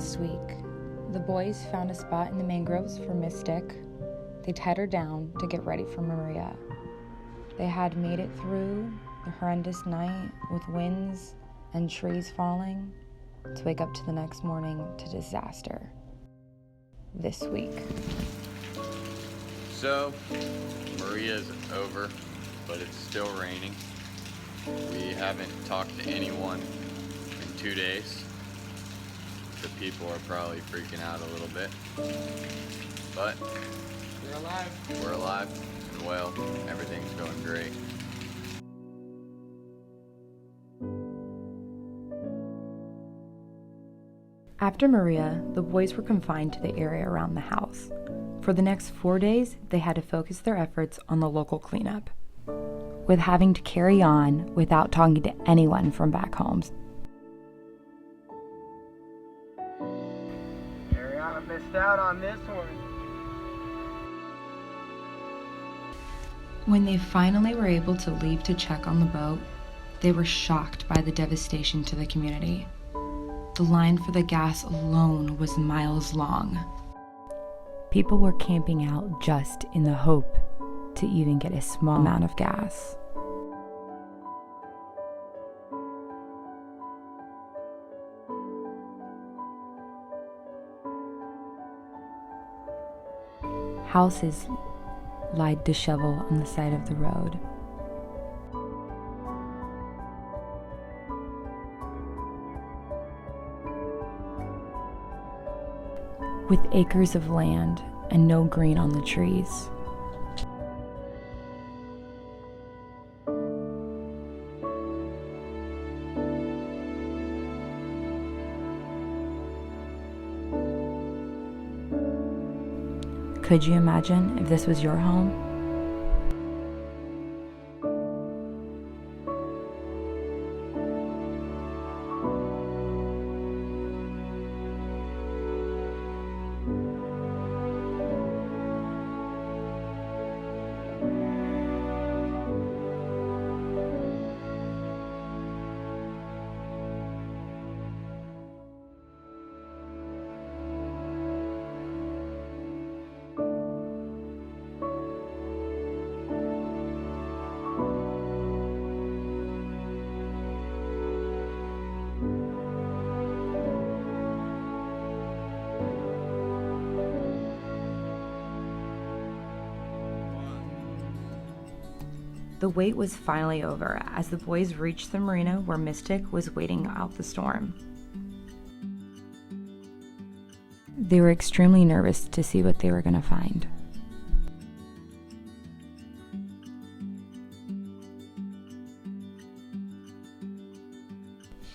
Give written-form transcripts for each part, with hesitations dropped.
Last week, the boys found a spot in the mangroves for Mystic. They tied her down to get ready for Maria. They had made it through the horrendous night with winds and trees falling to wake up to the next morning to disaster. This week. So, Maria's over, but it's still raining. We haven't talked to anyone in 2 days. The people are probably freaking out a little bit. But we're alive. We're alive and well. Everything's going great. After Maria, the boys were confined to the area around the house. For the next 4 days, they had to focus their efforts on the local cleanup, with having to carry on without talking to anyone from back home. Ariana missed out on this one. When they finally were able to leave to check on the boat, they were shocked by the devastation to the community. The line for the gas alone was miles long. People were camping out just in the hope to even get a small amount of gas. Houses lied disheveled on the side of the road. With acres of land and no green on the trees. Could you imagine if this was your home? The wait was finally over as the boys reached the marina where Mystic was waiting out the storm. They were extremely nervous to see what they were going to find.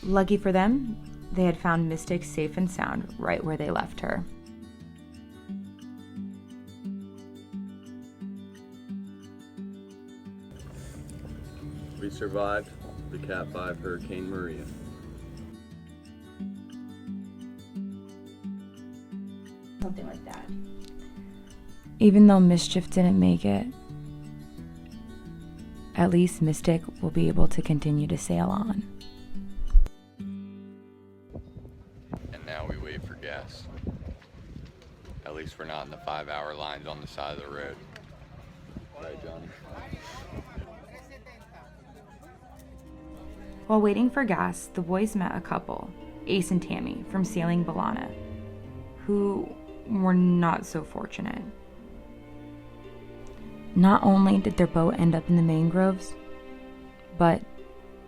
Lucky for them, they had found Mystic safe and sound right where they left her. We survived the Cat 5 Hurricane Maria. Something like that. Even though Mischief didn't make it, at least Mystic will be able to continue to sail on. And now we wait for gas. At least we're not in the 5-hour lines on the side of the road. Right, Johnny? While waiting for gas, the boys met a couple, Ace and Tammy, from Sailing Baylana, who were not so fortunate. Not only did their boat end up in the mangroves, but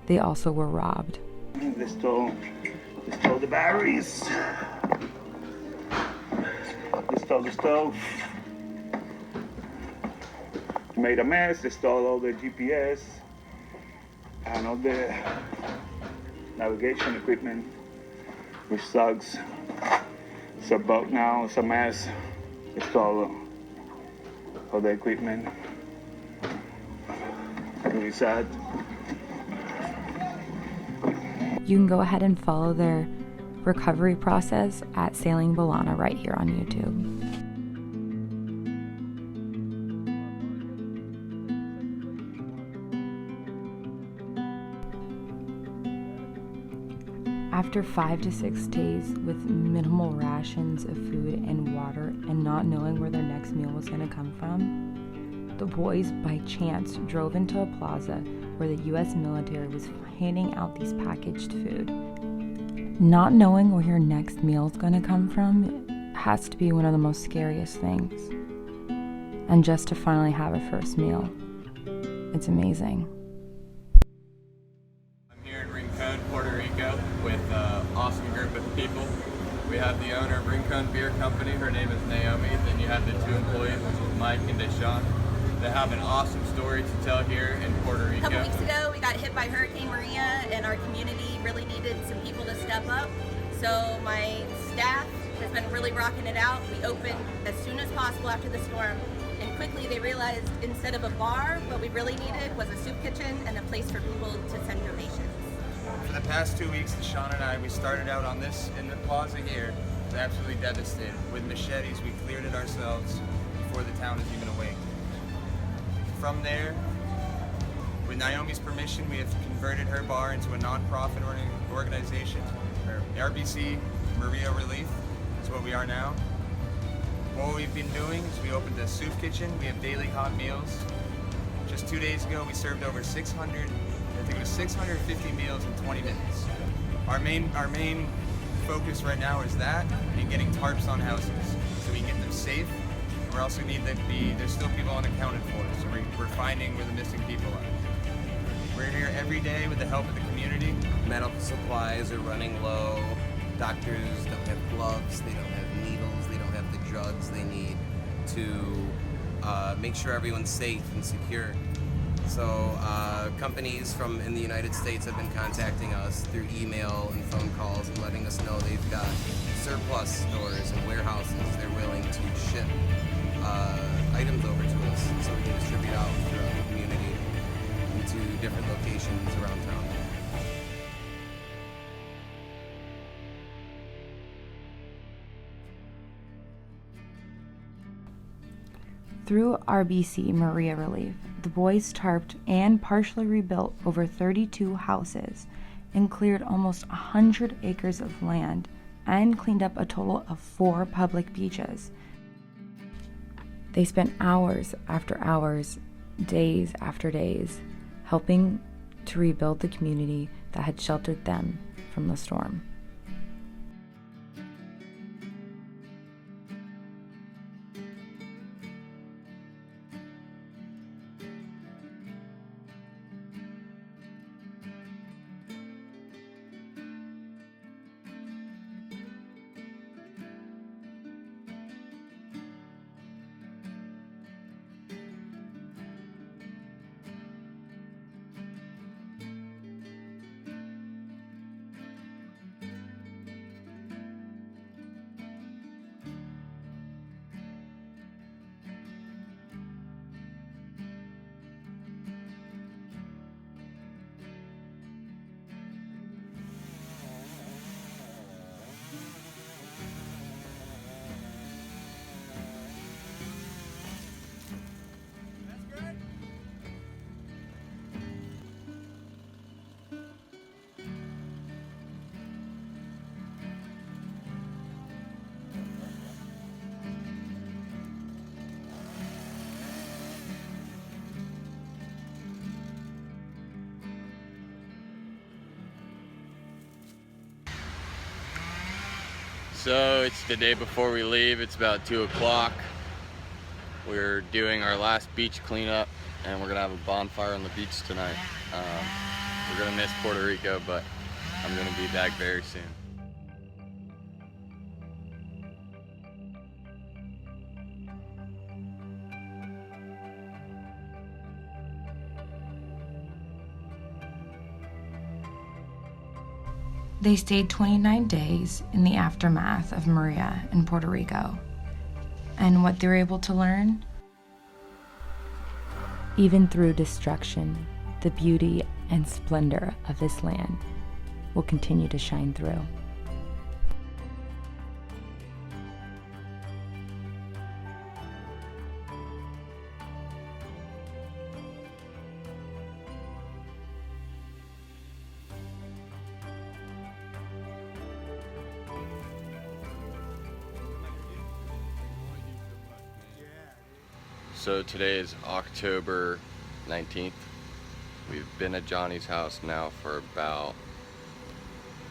they also were robbed. They stole the batteries. They stole the stove. They made a mess. They stole all the GPS and all the navigation equipment, which sucks. It's a boat now, it's a mess. They stole all the equipment. Really sad. You can go ahead and follow their recovery process at Sailing Baylana right here on YouTube. After 5 to 6 days with minimal rations of food and water and not knowing where their next meal was going to come from, the boys by chance drove into a plaza where the U.S. military was handing out these packaged food. Not knowing where your next meal is going to come from has to be one of the most scariest things. And just to finally have a first meal, it's amazing. I'm here in Rincon, Puerto Rico with an awesome group of people. We have the owner of Rincon Beer Company, her name is Naomi. Then you have the 2 employees, which is Mike and Deshaun. They have an awesome story to tell here in Puerto Rico. A couple weeks ago, we got hit by Hurricane Maria, and our community really needed some people to step up. So my staff has been really rocking it out. We opened as soon as possible after the storm, and quickly they realized instead of a bar, what we really needed was a soup kitchen and a place for people to send donations. For the past 2 weeks, Deshaun and I, we started out on this in the plaza here, absolutely devastated. With machetes, we cleared it ourselves before the town is even awake. From there, with Naomi's permission, we have converted her bar into a non-profit organization, RBC Maria Relief. That's what we are now. What we've been doing is we opened a soup kitchen. We have daily hot meals. Just 2 days ago, we served over 650 meals in 20 minutes. Our main focus right now is that and getting tarps on houses so we can get them safe. And we also need there's still people unaccounted for, so we're finding where the missing people are. We're here every day with the help of the community. Medical supplies are running low. Doctors don't have gloves, they don't have needles, they don't have the drugs they need to make sure everyone's safe and secure. So companies in the United States have been contacting us through email and phone calls and letting us know they've got surplus stores and warehouses they're willing to ship items over to us so we can distribute out throughout the community into different locations around town. Through RBC Maria Relief, the boys tarped and partially rebuilt over 32 houses and cleared almost 100 acres of land and cleaned up a total of 4 public beaches. They spent hours after hours, days after days, helping to rebuild the community that had sheltered them from the storm. So it's the day before we leave. It's about 2 o'clock. We're doing our last beach cleanup and we're gonna have a bonfire on the beach tonight. We're gonna miss Puerto Rico, but I'm gonna be back very soon. They stayed 29 days in the aftermath of Maria in Puerto Rico. And what they were able to learn? Even through destruction, the beauty and splendor of this land will continue to shine through. So today is October 19th. We've been at Johnny's house now for about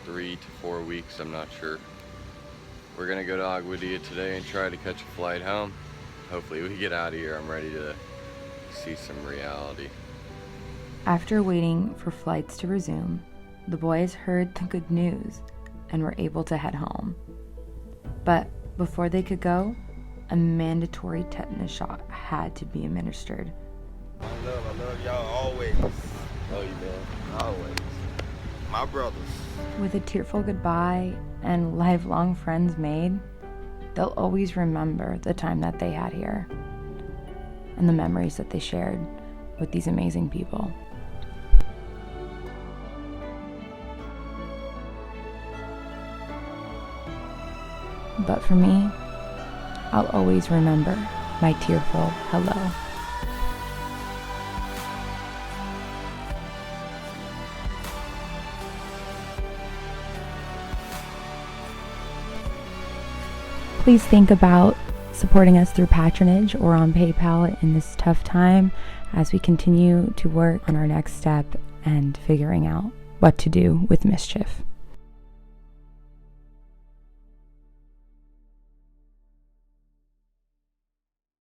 3 to 4 weeks, I'm not sure. We're gonna go to Aguadilla today and try to catch a flight home. Hopefully we get out of here. I'm ready to see some reality. After waiting for flights to resume, the boys heard the good news and were able to head home. But before they could go, a mandatory tetanus shot had to be administered. I love y'all always. Oh, you man. Always. My brothers. With a tearful goodbye and lifelong friends made, they'll always remember the time that they had here and the memories that they shared with these amazing people. But for me, I'll always remember my tearful hello. Please think about supporting us through patronage or on PayPal in this tough time as we continue to work on our next step and figuring out what to do with Mischief.